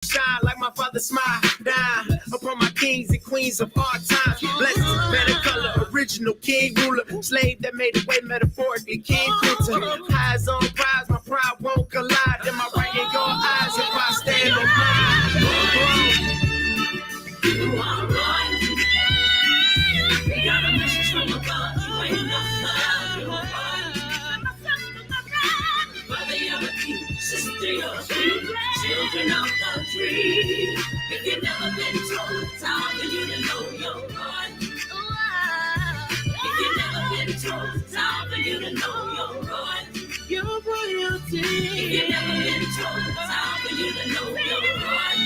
Shine like my father smile down upon my kings and queens of all times. Blessings, better color, original king ruler, slave that made the way metaphorically. King Kunta, eyes on prize, my pride won't collide. Am I right in your eyes if I stand on mine? You are right. We got a message from above. You ain't enough love. You are right. Brother, you're a king. Sister, you're a queen. Children of the tree. If you've never been told, time for you to know you're right. If you've never been told, time for you to know you're right. You're royalty. If you've never been told, time for you to know you're right.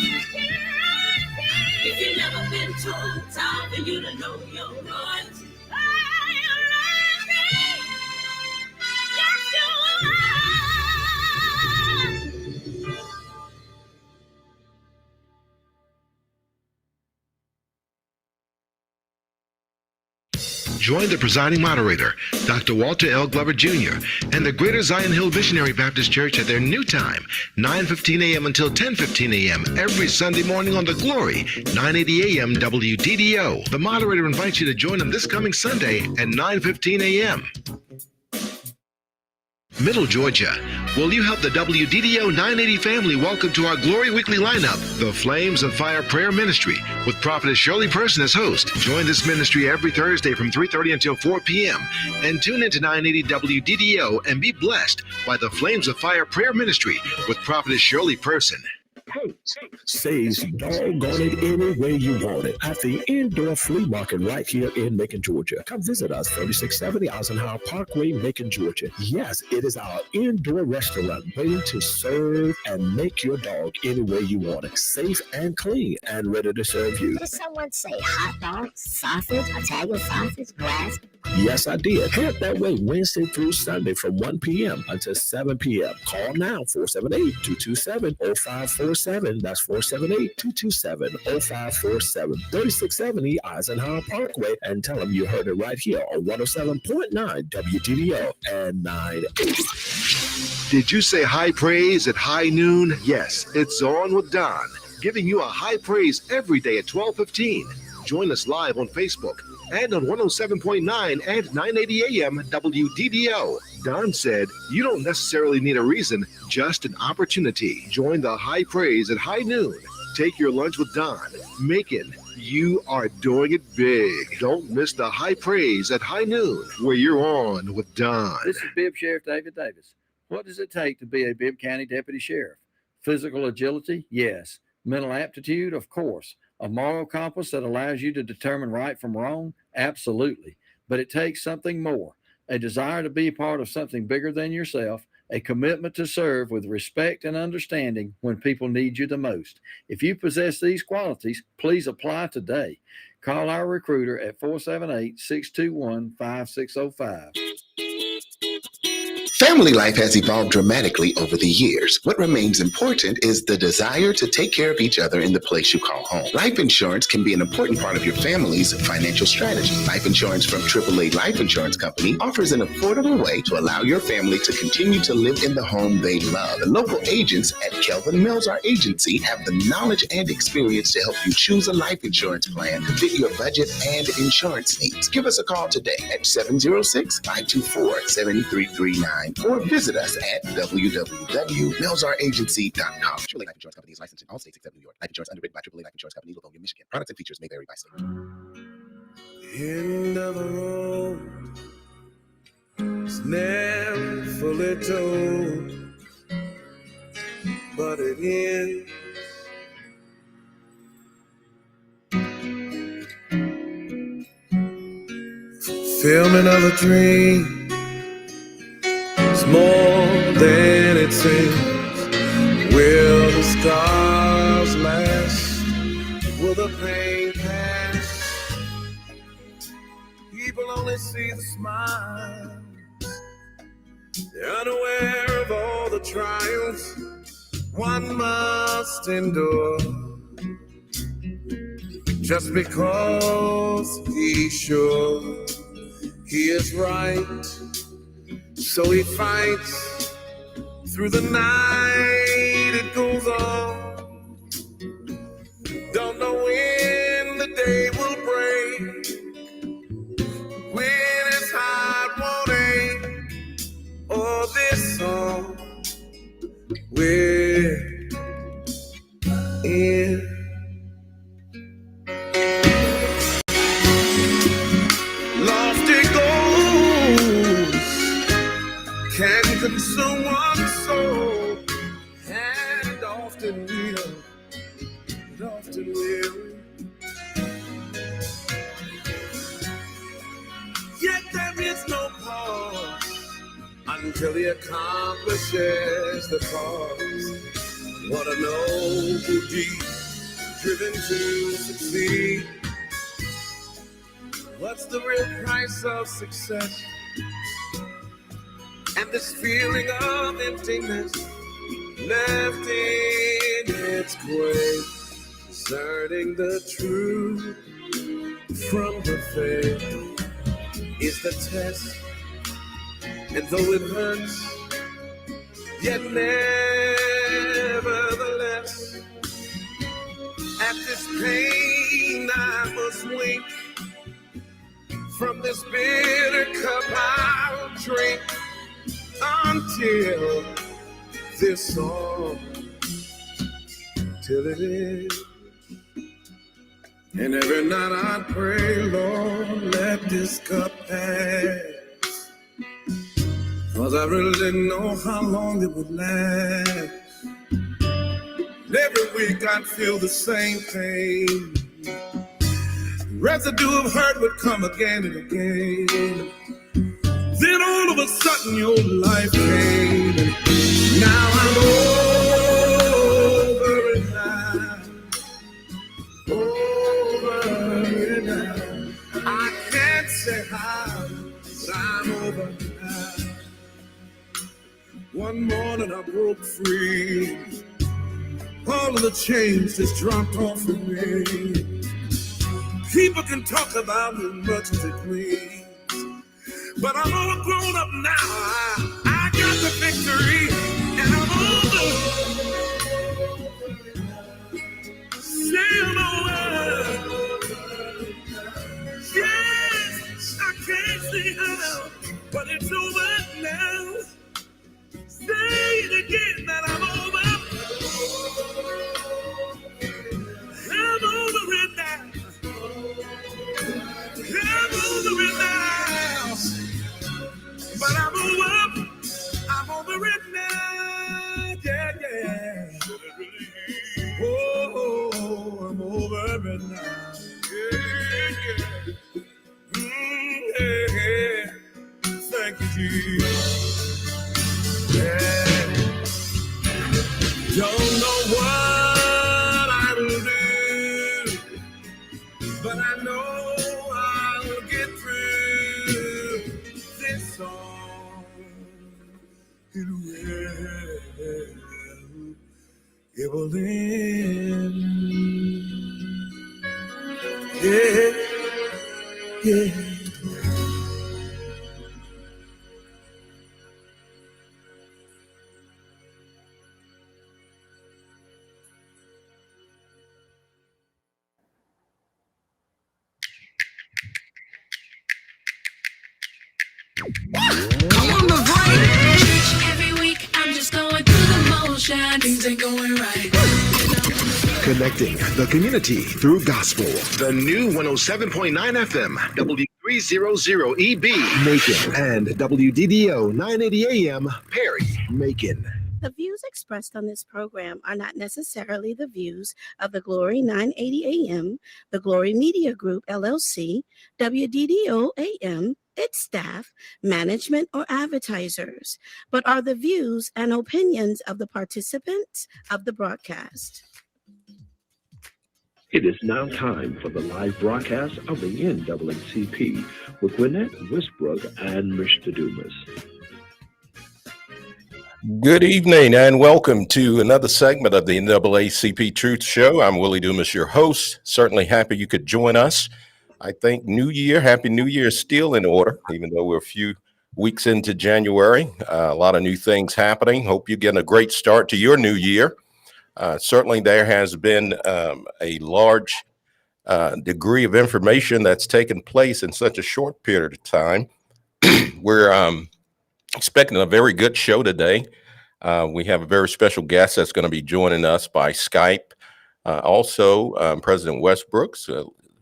If you've never been told, time for you to know you're right. Join the presiding moderator, Dr. Walter L. Glover Jr., and the Greater Zion Hill Visionary Baptist Church at their new time, 9:15 a.m. until 10:15 a.m. every Sunday morning on The Glory, 980 a.m. WDDO. The moderator invites you to join them this coming Sunday at 9:15 a.m. Middle Georgia, will you help the WDDO 980 family welcome to our Glory Weekly lineup, the Flames of Fire Prayer Ministry, with Prophetess Shirley Person as host. Join this ministry every Thursday from 3:30 until 4 p.m. and tune into 980 WDDO and be blessed by the Flames of Fire Prayer Ministry with Prophetess Shirley Person. Says doggone it any way you want it at the indoor flea market right here in Macon, Georgia. Come visit us, 3670 Eisenhower Parkway, Macon, Georgia. Yes, it is our indoor restaurant waiting to serve and make your dog any way you want it. Safe and clean and ready to serve you. Did someone say hot dogs, sausage, Italian sausage, glass? Yes, I did. Head that way Wednesday through Sunday from 1 p.m. until 7 p.m. Call now, 478-227-0547. That's 478-227-0547. 3670 Eisenhower Parkway. And tell them you heard it right here on 107.9 WDDO and 980. Did you say high praise at high noon? Yes, it's On with Don, giving you a high praise every day at 12:15. Join us live on Facebook and on 107.9 and 980 AM WDDO. Don said, you don't necessarily need a reason, just an opportunity. Join the high praise at high noon. Take your lunch with Don. Macon, you are doing it big. Don't miss the high praise at high noon, where you're on with Don. This is Bibb Sheriff David Davis. What does it take to be a Bibb County Deputy Sheriff? Physical agility? Yes. Mental aptitude? Of course. A moral compass that allows you to determine right from wrong? Absolutely. But it takes something more. A desire to be part of something bigger than yourself, a commitment to serve with respect and understanding when people need you the most. If you possess these qualities, please apply today. Call our recruiter at 478-621-5605. Family life has evolved dramatically over the years. What remains important is the desire to take care of each other in the place you call home. Life insurance can be an important part of your family's financial strategy. Life insurance from AAA Life Insurance Company offers an affordable way to allow your family to continue to live in the home they love. The local agents at Kelvin Mills, our agency, have the knowledge and experience to help you choose a life insurance plan to fit your budget and insurance needs. Give us a call today at 706-524-7339. Or visit us at www.millsragency.com. AAA Life Insurance Company is licensed in all states except New York. Life insurance underwritten by AAA Life Insurance Company, Livonia, Michigan. Products and features may vary by state. End of the road is never fully told, but it ends. Fulfillment of a dream. It's more than it seems. Will the scars last? Will the pain pass? People only see the smile. They're unaware of all the trials one must endure. Just because he's sure he is right, so he fights through the night. It goes on in. Lofty goals can consume one's soul, and often will. Yet there is no pause until he accomplishes the cause. What a noble deed, driven to succeed. What's the real price of success? And this feeling of emptiness left in its grave, discerning the truth from the fake is the test. And though it hurts, yet nevertheless, at this pain I must wink. From this bitter cup I'll drink until this song, till it is. And every night I pray, Lord, let this cup pass. 'Cause I really didn't know how long it would last. And every week I'd feel the same pain. Residue of hurt would come again and again. Then all of a sudden your life came, and now I'm over it now. Over it now. I can't say how, but I'm over it now. One morning I broke free. All of the chains just dropped off of me. People can talk about me much as they please, but I'm all grown up now. I got the victory, and I'm over. Say I'm over. Yes, I can't see how, but it's over now. Say it again that I'm over. I'm over it now. I'm over it now, but I'm over it now, yeah. Oh, I'm over it now, yeah. Thank you, Jesus. Yeah. Don't know what I will do, but I know it will end. Yeah. Every week I'm just going through the motion. Things ain't going right. Connecting the community through gospel. The new 107.9 FM, W300EB, Macon, and WDDO 980 AM, Perry, Macon. The views expressed on this program are not necessarily the views of the Glory 980 AM, the Glory Media Group, LLC, WDDO AM, its staff, management, or advertisers, but are the views and opinions of the participants of the broadcast. It is now time for the live broadcast of the NAACP with Gwenette Westbrooks and Mr. Dumas. Good evening and welcome to another segment of the NAACP Truth Show. I'm Willie Dumas, your host. Certainly happy you could join us. I think Happy New Year is still in order, even though we're a few weeks into January. A lot of new things happening. Hope you're getting a great start to your new year. Certainly there has been a large degree of information that's taken place in such a short period of time. We're expecting a very good show today. We have a very special guest that's going to be joining us by Skype. Also, President Westbrooks,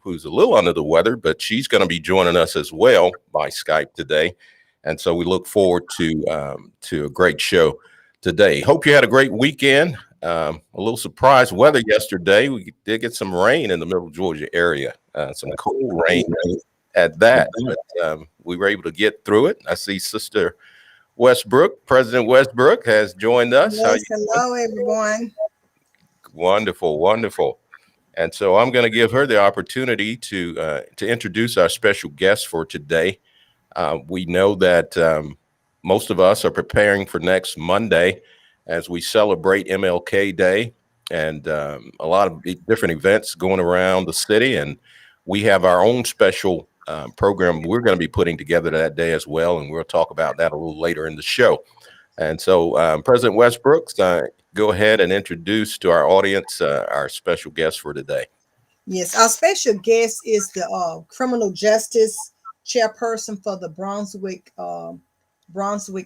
who's a little under the weather, but she's going to be joining us as well by Skype today. And so we look forward to a great show today. Hope you had a great weekend. A little surprise weather yesterday. We did get some rain in the middle Georgia area, some cold rain at that. But we were able to get through it. I see Sister Westbrook, President Westbrook, has joined us. Yes, hello, everyone. Wonderful, wonderful. And so I'm going to give her the opportunity to introduce our special guest for today. We know that most of us are preparing for next Monday as we celebrate MLK Day, and a lot of different events going around the city. And we have our own special program we're going to be putting together that day as well, and we'll talk about that a little later in the show. And so, President Westbrooks, go ahead and introduce to our audience our special guest for today. Yes, our special guest is the criminal justice chairperson for the Brunswick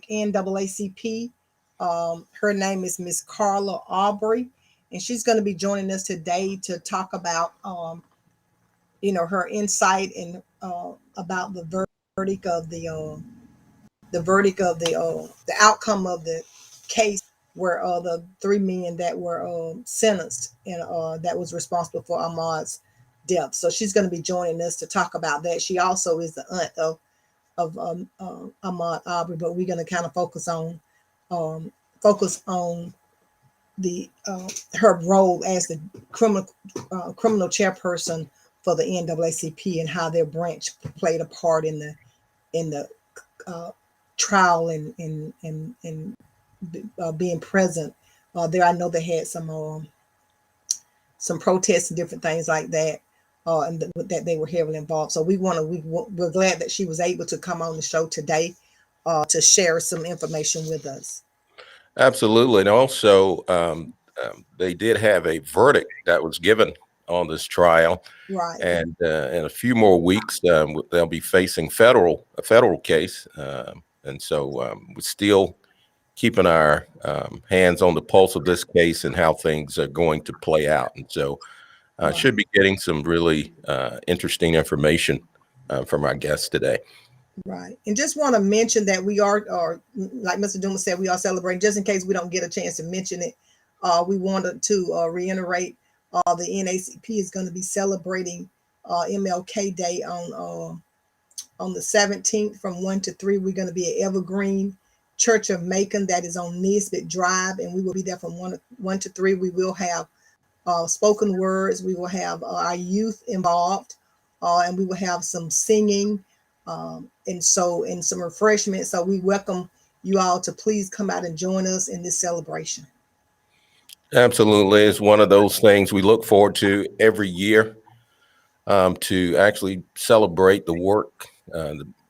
NAACP. Her name is Miss Carla Aubrey, and she's going to be joining us today to talk about, her insight and about the verdict of the outcome of the case where the three men that were sentenced and that was responsible for Ahmaud's death. So she's going to be joining us to talk about that. She also is the aunt of Ahmaud Aubrey, but we're going to kind of focus on the her role as the criminal chairperson for the NAACP and how their branch played a part in the trial and being present there. I know they had some protests and different things like that, and that they were heavily involved. So we're glad that she was able to come on the show today to share some information with us. Absolutely. And also, they did have a verdict that was given on this trial. Right. And in a few more weeks, they'll be facing a federal case. And so we're still keeping our hands on the pulse of this case and how things are going to play out. And so should be getting some really interesting information from our guests today. Right. And just want to mention that we are, like Mr. Dumas said, we are celebrating, just in case we don't get a chance to mention it. We wanted to reiterate the NAACP is going to be celebrating MLK Day on the 17th from 1 to 3. We're going to be at Evergreen Church of Macon, that is on Nisbet Drive, and we will be there from 1 to 3. We will have spoken words. We will have our youth involved, and we will have some singing, and some refreshments. So we welcome you all to please come out and join us in this celebration. Absolutely. It's one of those things we look forward to every year, to actually celebrate the work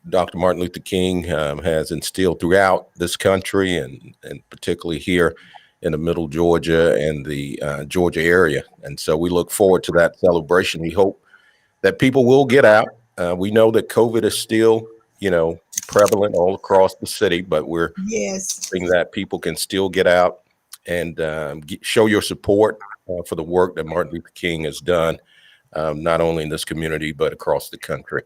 Dr. Martin Luther King has instilled throughout this country, and particularly here in the middle Georgia and the Georgia area. And so we look forward to that celebration. We hope that people will get out. We know that COVID is still, prevalent all across the city, but we're hoping that people can still get out and show your support for the work that Martin Luther King has done, not only in this community, but across the country.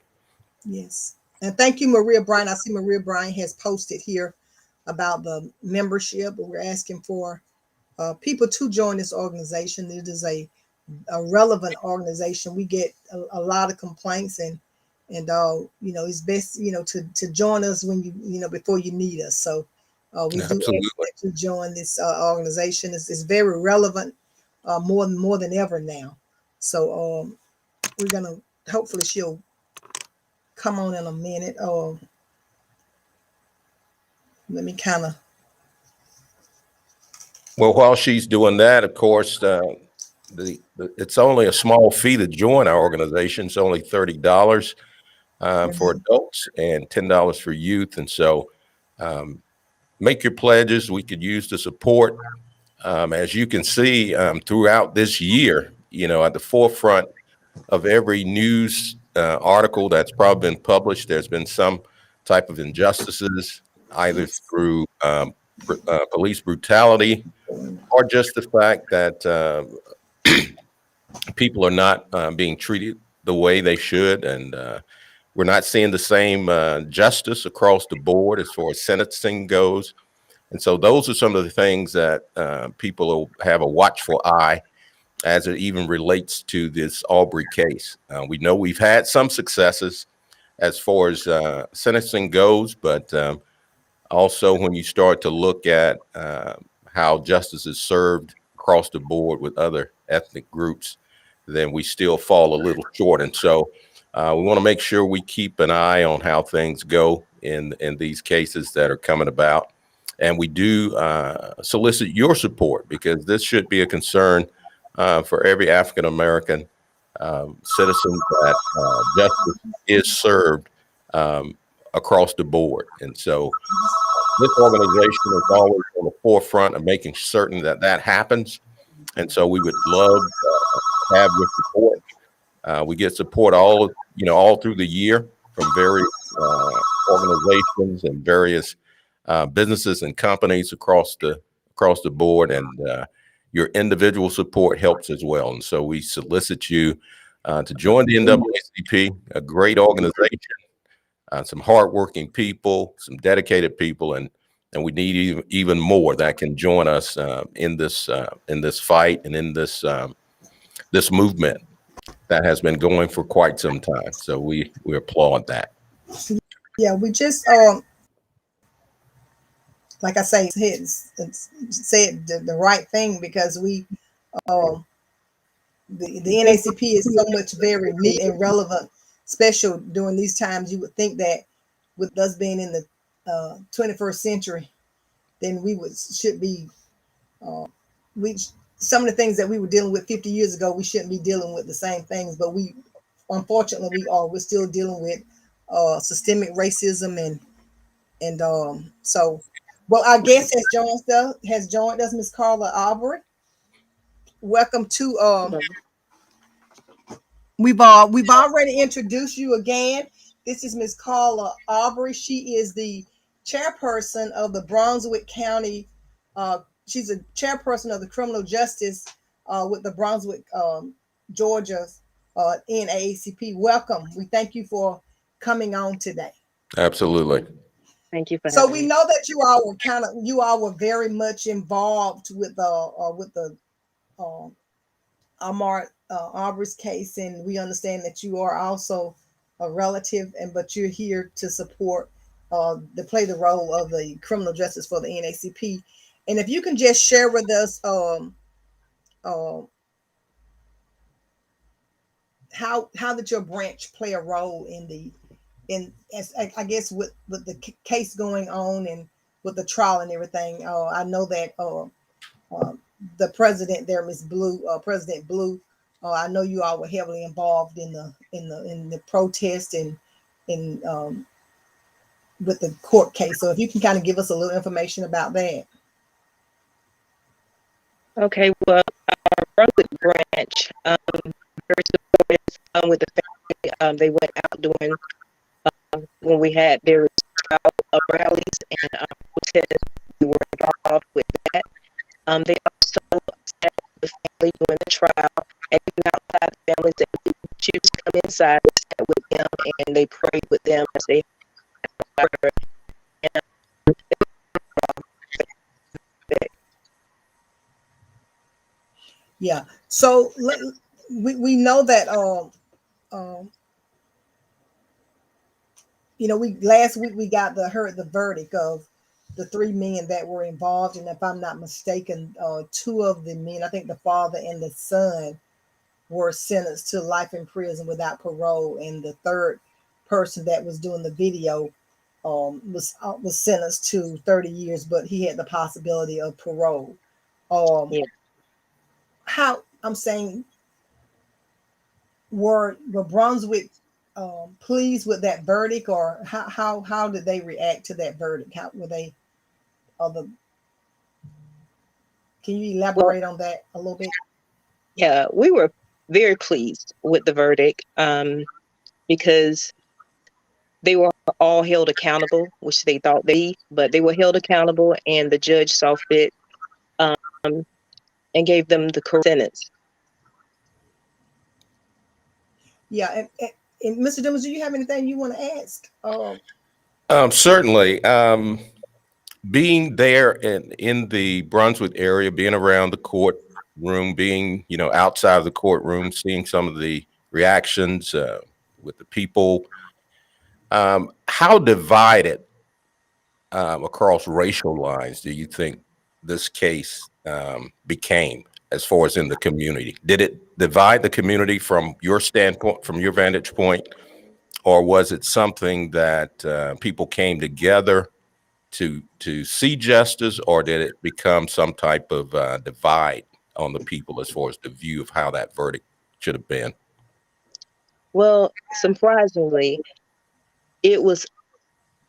Yes. And thank you, Maria Bryan. I see Maria Bryan has posted here about the membership. We're asking for people to join this organization. It is a relevant organization. We get a lot of complaints, and it's best, to join us when before you need us. So we do ask to join this organization. It's very relevant, more than ever now. So we're gonna, hopefully she'll come on in a minute. Let me kind of. Well, while she's doing that, of course, it's only a small fee to join our organization. It's only $30 for adults and $10 for youth. And so make your pledges. We could use the support. As you can see, throughout this year, at the forefront of every news article that's probably been published, there's been some type of injustices, either through police brutality or just the fact that people are not being treated the way they should, and we're not seeing the same justice across the board as far as sentencing goes. And so those are some of the things that people will have a watchful eye as it even relates to this Aubrey case. We know we've had some successes as far as sentencing goes, but also when you start to look at how justice is served across the board with other ethnic groups, then we still fall a little short. And so we want to make sure we keep an eye on how things go in these cases that are coming about. And we do solicit your support, because this should be a concern for every African-American citizen, that justice is served across the board. And so this organization is always on the forefront of making certain that that happens. And so we would love to have your support. We get support all through the year from various organizations and various businesses and companies across the board, and your individual support helps as well. And so we solicit you to join the NAACP, a great organization, some hardworking people, some dedicated people, and we need even more that can join us in this fight and in this movement that has been going for quite some time. So we applaud that. Yeah, we just like I say, said the right thing, because we the NAACP is so much very neat and relevant, special during these times. You would think that with us being in the 21st century, then should be some of the things that we were dealing with 50 years ago, we shouldn't be dealing with the same things. But unfortunately, we're still dealing with systemic racism and so. Well, our guest has joined us, Ms. Carla Aubrey. Welcome to we've already introduced you again. This is Ms. Carla Aubrey. She is the chairperson of the Brunswick County. She's a chairperson of the criminal justice with the Brunswick, Georgia NAACP. Welcome. We thank you for coming on today. Absolutely. Thank you for so having we me. know that you all were very much involved with the Ahmaud Arbery's case, and we understand that you are also a relative, but you're here to support to play the role of the criminal justice for the NAACP. And if you can just share with us how did your branch play a role I guess with the case going on and with the trial and everything. I know that the president there, Ms. Blue, President Blue, I know you all were heavily involved in the protest and with the court case. So if you can kind of give us a little information about that. Okay, well, our Brunswick branch, very supportive with the family. They went out doing when we had various rallies and protests. We were involved with that. They also sat with the family during the trial, and even outside the families that we choose to come inside, they sat with them and they prayed with them as they Yeah. So we know that last week we got heard the verdict of the 3 men that were involved, and if I'm not mistaken, 2 of the men, I think the father and the son, were sentenced to life in prison without parole, and the third person that was doing the video was sentenced to 30 years, but he had the possibility of parole. Yeah. How I'm saying, were Brunswick pleased with that verdict, or how did they react to that verdict? How were they? Can you elaborate on that a little bit? Yeah, we were very pleased with the verdict because they were all held accountable, which they thought but they were held accountable, and the judge saw fit and gave them the correct sentence. Yeah, and Mr. Dumas, do you have anything you want to ask? Certainly. Being there in the Brunswick area, being around the courtroom, being outside of the courtroom, seeing some of the reactions with the people. How divided across racial lines do you think this case became, as far as in the community? Did it divide the community from your standpoint, from your vantage point, or was it something that people came together to see justice, or did it become some type of divide on the people as far as the view of how that verdict should have been? Well, surprisingly, it was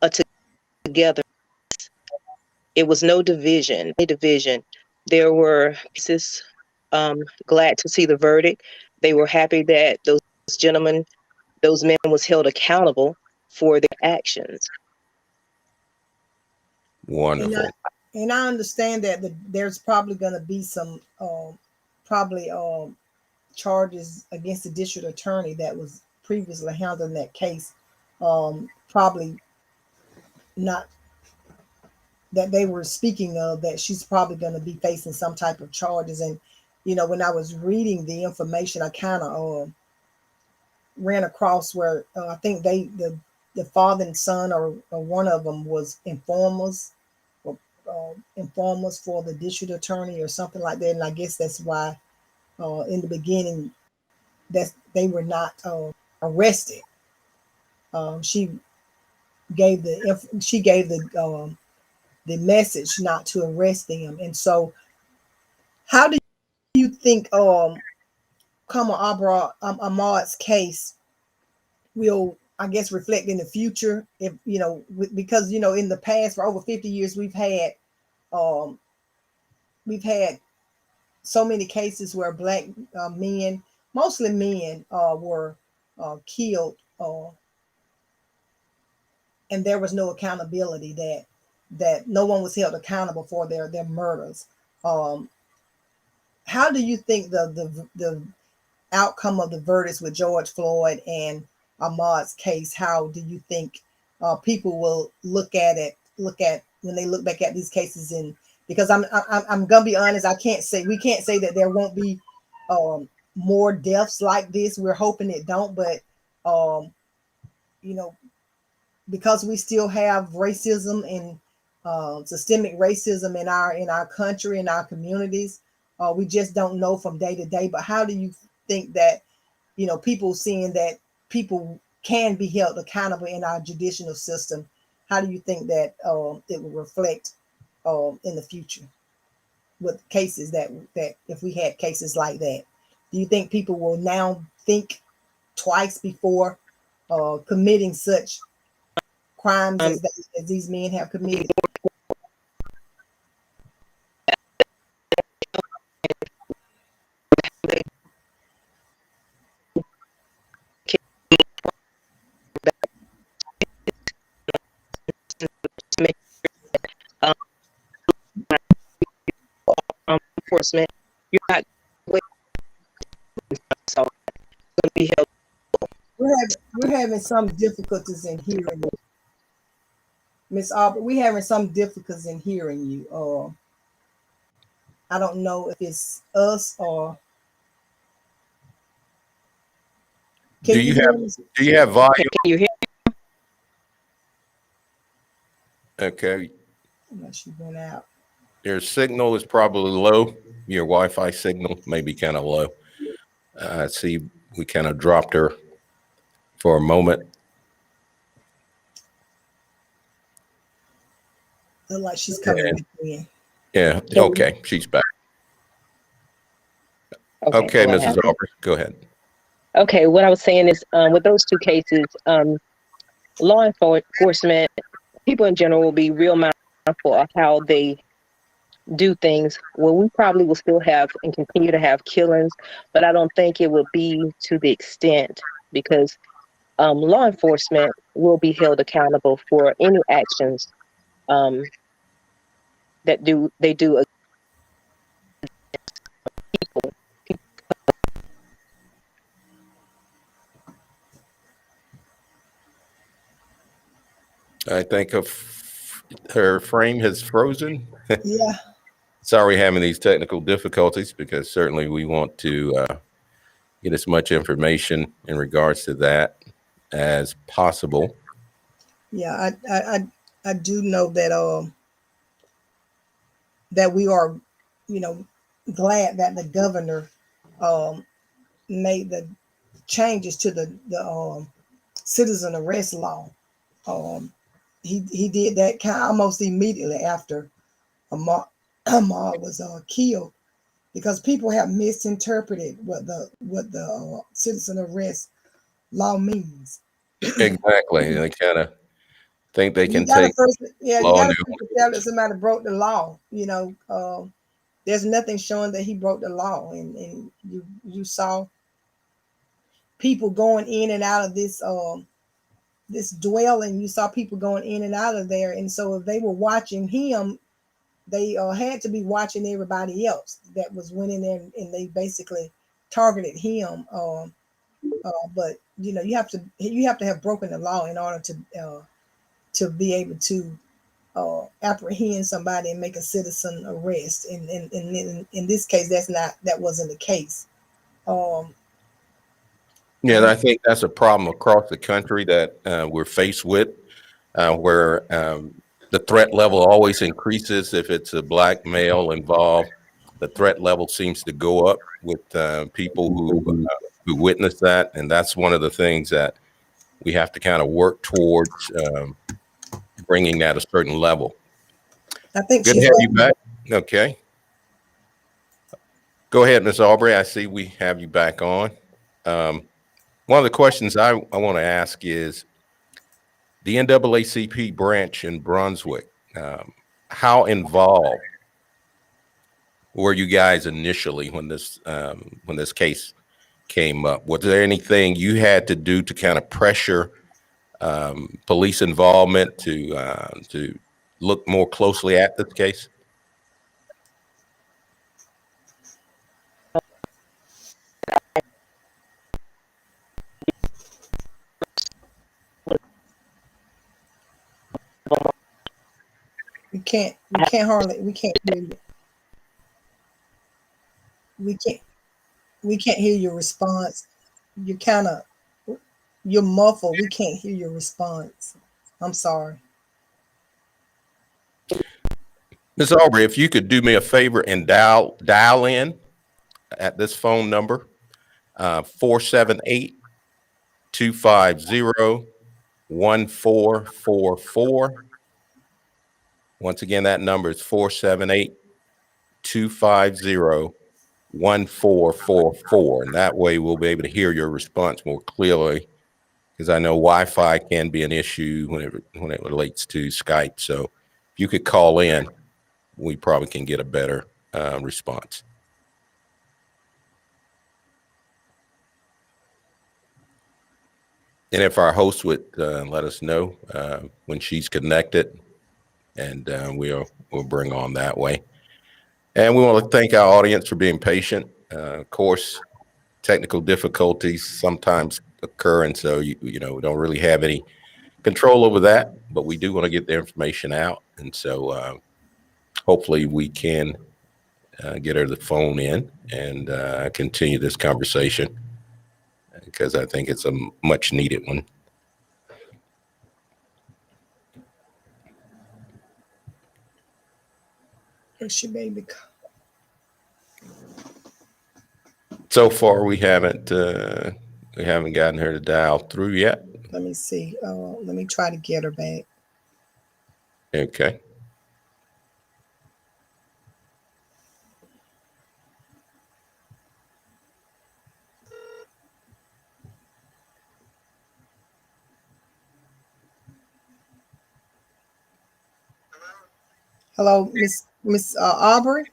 a together. It was no division. There were pieces glad to see the verdict. They were happy that those gentlemen, those men was held accountable for their actions. Wonderful. And I understand that there's probably going to be some charges against the district attorney that was previously handling that case. Probably not that they were speaking of, that she's probably going to be facing some type of charges. And when I was reading the information, I kind of ran across where I think the father and son or one of them was informers for the district attorney or something like that. And I guess that's why in the beginning that they were not arrested. She gave the message not to arrest them. And so how do you think Kamal Ahmad's case will, I guess, reflect in the future? If because in the past, for over 50 years, we've had so many cases where Black men, mostly men, were killed, and there was no accountability, that no one was held accountable for their murders. How do you think the outcome of the verdicts with George Floyd and Ahmaud's case, how do you think people will look at when they look back at these cases? And because I'm gonna be honest, we can't say that there won't be more deaths like this. We're hoping it don't, but because we still have racism and systemic racism in our country, in our communities, we just don't know from day to day. But how do you think that people seeing that people can be held accountable in our judicial system, how do you think that it will reflect in the future with cases that if we had cases like that? Do you think people will now think twice before committing such crimes as these men have committed? Enforcement, you're not so be held. We're having some difficulties in hearing you, Miss Albert. We're having some difficulties in hearing you. I don't know if it's us or. Do you have volume? Can you hear me? Okay. Unless you went out. Your signal is probably low. Your Wi-Fi signal may be kind of low. See, we kind of dropped her for a moment. Look like she's coming back in. Yeah. Okay. She's back. Okay, Mrs. Aubrey, go ahead. Okay. What I was saying is, with those two cases, law enforcement, people in general will be real mindful of how they do things. Well, we probably will still have and continue to have killings, but I don't think it will be to the extent, because law enforcement will be held accountable for any actions that they do against people. I think her frame has frozen. Yeah. Sorry, having these technical difficulties, because certainly we want to get as much information in regards to that as possible. Yeah, I do know that that we are, glad that the governor made the changes to the citizen arrest law. Um, he did that kind of almost immediately after Ahmaud was killed, because people have misinterpreted what the citizen arrest law means. Exactly. They kind of think they You can gotta take first, yeah, you law gotta new. first tell that somebody broke the law. There's nothing showing that he broke the law, and you saw people going in and out of this dwelling. You saw people going in and out of there, and so if they were watching him, they had to be watching everybody else that was went in there, and they basically targeted him. But you have to have broken the law in order to be able to apprehend somebody and make a citizen arrest. And in this case, that wasn't the case. Yeah, I think that's a problem across the country that we're faced with, where the threat level always increases if it's a black male involved. The threat level seems to go up with people who witness that, and that's one of the things that we have to kind of work towards, bringing that a certain level. I think Good to she's have you back. Okay. Go ahead, Ms. Aubrey. I see we have you back on. One of the questions I want to ask is the NAACP branch in Brunswick. How involved were you guys initially when this case came up? Was there anything you had to do to kind of pressure police involvement to look more closely at this case? we can't hear you. We can't hear your response. You're muffled. We can't hear your response. I'm sorry. Ms. Aubrey, if you could do me a favor and dial in at this phone number, 478-250-1444. Once again, that number is 478-250-1444. And that way we'll be able to hear your response more clearly, because I know Wi-Fi can be an issue when it relates to Skype. So if you could call in, we probably can get a better response. And if our host would let us know when she's connected, and we'll bring on that way. And we want to thank our audience for being patient. Of course, technical difficulties sometimes occur, and so we don't really have any control over that, but we do want to get the information out. And so hopefully we can get her the phone in and continue this conversation, because I think it's a much needed one. She baby. So far, we haven't gotten her to dial through yet. Let me see. Let me try to get her back. Okay. Hello, Miss Aubrey.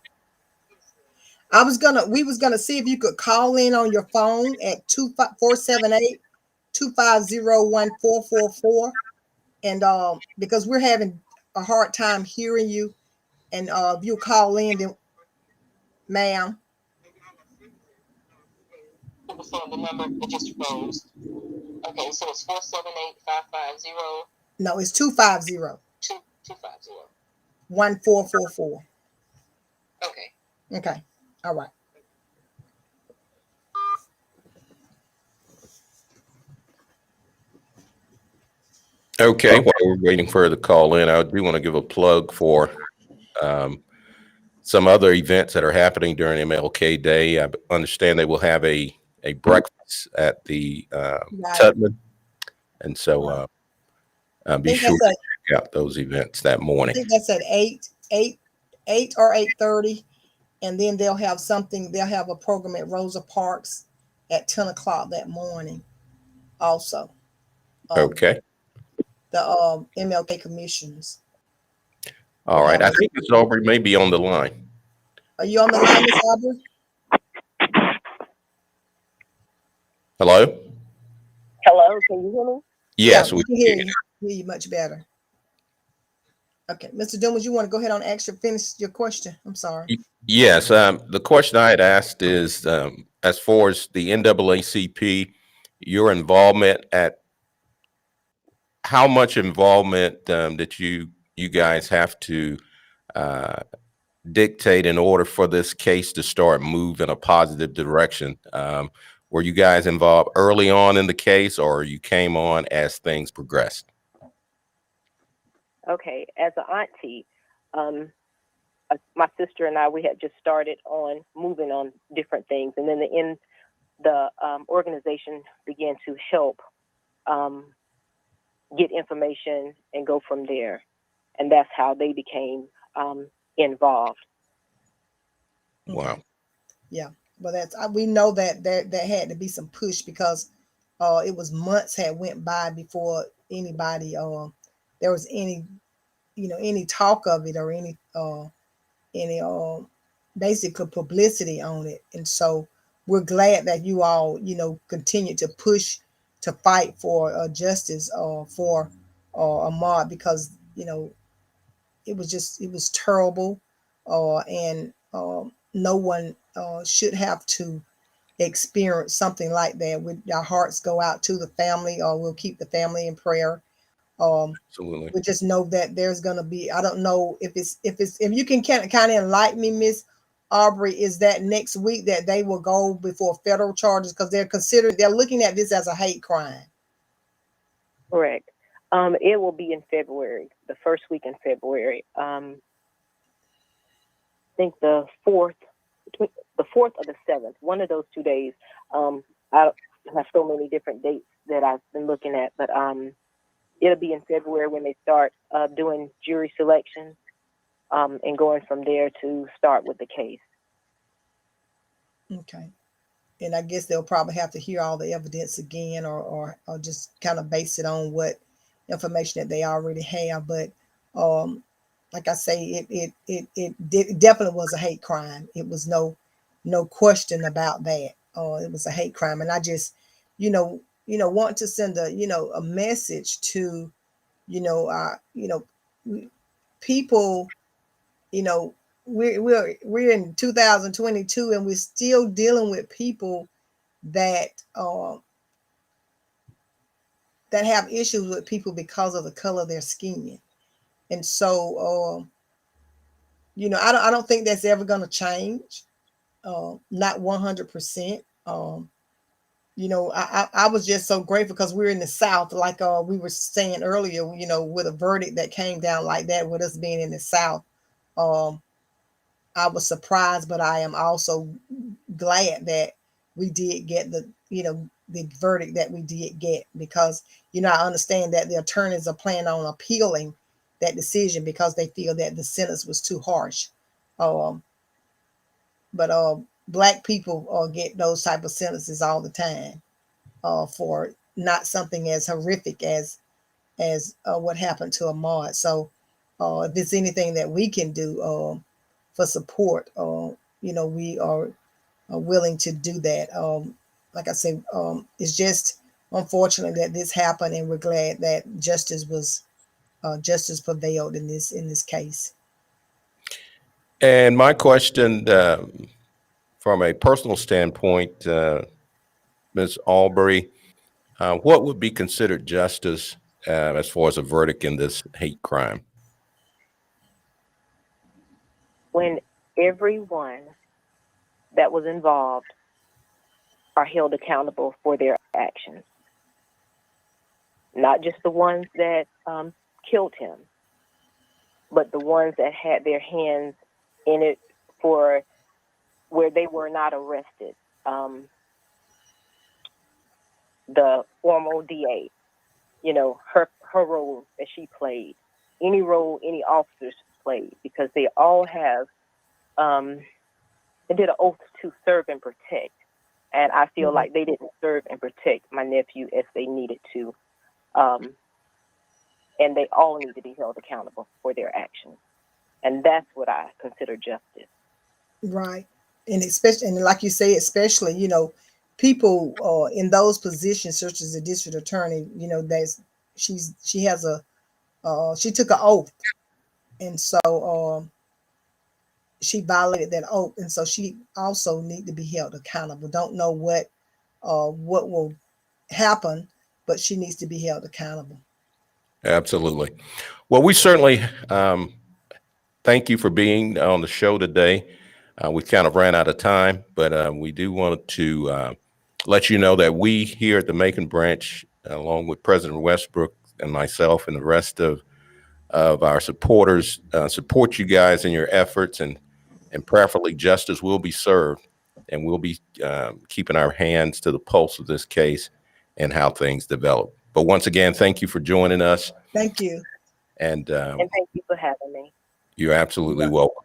We was gonna see if you could call in on your phone at 478-250-1444, and because we're having a hard time hearing you, and if you call in, then, ma'am. The number just froze. Okay, so it's 478-550. No, it's 250 1444. Okay. Okay. All right. Okay, while we're waiting for her to call in, I do want to give a plug for some other events that are happening during MLK Day. I understand they will have a breakfast at the Right. Tubman, and so I be think sure that's to check out those events that I morning. think that's at 8 or 8:30. And then they'll have a program at Rosa Parks at 10 o'clock that morning also. Okay. The MLK commissioners. All right. I think Ms. Aubrey may be on the line. Are you on the line, Ms. Aubrey? Hello? Hello, can you hear me? Yes, Yeah, we can hear you. Hear you much better. Okay, Mr. Dumas, you want to go ahead and finish your question? I'm sorry. Yes. The question I had asked is, as far as the NAACP, your involvement how much involvement that you guys have to dictate in order for this case to start move in a positive direction? Were you guys involved early on in the case, or you came on as things progressed? Okay, as an auntie, my sister and I, we had just started on moving on different things, and then the organization began to help get information and go from there, and that's how they became involved. Wow. Yeah, but we know that there had to be some push because it was months had went by before anybody there was any any talk of it or any basically publicity on it. And so we're glad that you all continue to push to fight for justice for Ahmaud, because it was terrible, and no one should have to experience something like that. Our hearts go out to the family, or we'll keep the family in prayer. Absolutely. We just know that there's going to be, I don't know if you can kind of enlighten me, Miss Aubrey, is that next week that they will go before federal charges, because they're looking at this as a hate crime. Correct. It will be in February, the first week in February. I think the 4th or the 7th, one of those 2 days. I have so many different dates that I've been looking at, but it'll be in February when they start doing jury selection and going from there to start with the case. Okay. And I guess they'll probably have to hear all the evidence again, or just kind of base it on what information that they already have. But like I say, it definitely was a hate crime. It was no question about that. It was a hate crime. And I just, want to send a message to, people, we're in 2022, and we're still dealing with people that have issues with people because of the color of their skin. And so I don't think that's ever going to change, not 100%. I was just so grateful because we're in the South, like we were saying earlier, with a verdict that came down like that, with us being in the South. I was surprised, but I am also glad that we did get the verdict that we did get, because I understand that the attorneys are planning on appealing that decision because they feel that the sentence was too harsh. But Black people get those type of sentences all the time for not something as horrific as what happened to Ahmaud. So if there's anything that we can do for support, we are willing to do that. Like I said, it's just unfortunate that this happened, and we're glad that justice prevailed in this case. And my question, from a personal standpoint, Ms. Aubrey, what would be considered justice as far as a verdict in this hate crime? When everyone that was involved are held accountable for their actions, not just the ones that killed him, but the ones that had their hands in it for where they were not arrested. The former DA, you know, her role that she played, any role any officers played, because they all have, they did an oath to serve and protect. And I feel like they didn't serve and protect my nephew as they needed to. And they all need to be held accountable for their actions. And that's what I consider justice. Right. And especially, and like you say, especially, you know, people in those positions, such as the district attorney, you know, she took an oath. And so she violated that oath. And so she also need to be held accountable. Don't know what will happen, but she needs to be held accountable. Absolutely. Well, we certainly thank you for being on the show today. We kind of ran out of time, but we do want to let you know that we here at the Macon branch, along with President Westbrook and myself and the rest of our supporters, support you guys in your efforts, and prayerfully justice will be served, and we'll be keeping our hands to the pulse of this case and how things develop. But once again, thank you for joining us. Thank you. And thank you for having me. You're absolutely welcome.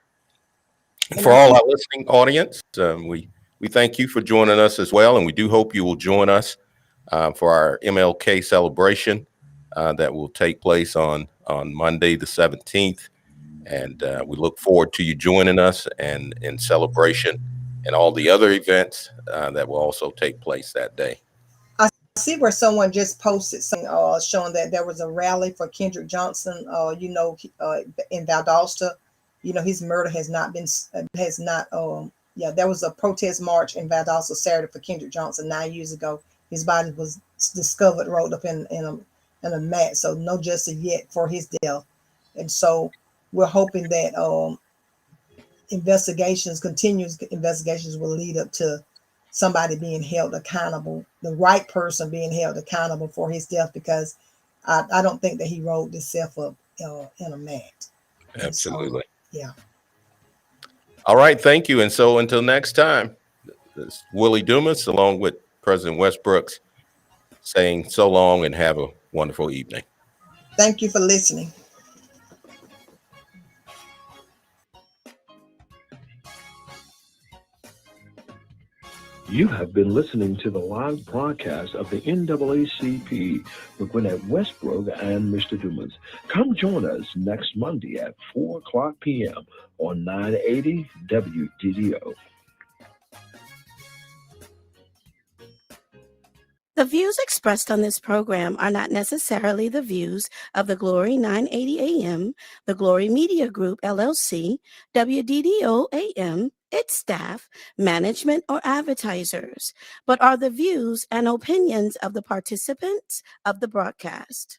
And for all our listening audience, we thank you for joining us as well. And we do hope you will join us for our MLK celebration that will take place on Monday, the 17th. And we look forward to you joining us and in celebration and all the other events that will also take place that day. I see where someone just posted something showing that there was a rally for Kendrick Johnson, you know, in Valdosta. You know, his murder there was a protest march in Valdosta Saturday for Kendrick Johnson 9 years ago. His body was discovered rolled up in a mat. So no justice yet for his death. And so we're hoping that investigations will lead up to somebody being held accountable, the right person being held accountable for his death, because I don't think that he rolled himself up in a mat. Absolutely. So, yeah. All right. Thank you. And so until next time, this is Willie Dumas along with President Westbrooks saying so long and have a wonderful evening. Thank you for listening. You have been listening to the live broadcast of the NAACP with Gwenette Westbrooks and Mr. Dumas. Come join us next Monday at 4:00 p.m. on 980 WDDO. The views expressed on this program are not necessarily the views of the Glory 980 AM, the Glory Media Group, LLC, WDDO AM, its staff, management, or advertisers, but are the views and opinions of the participants of the broadcast.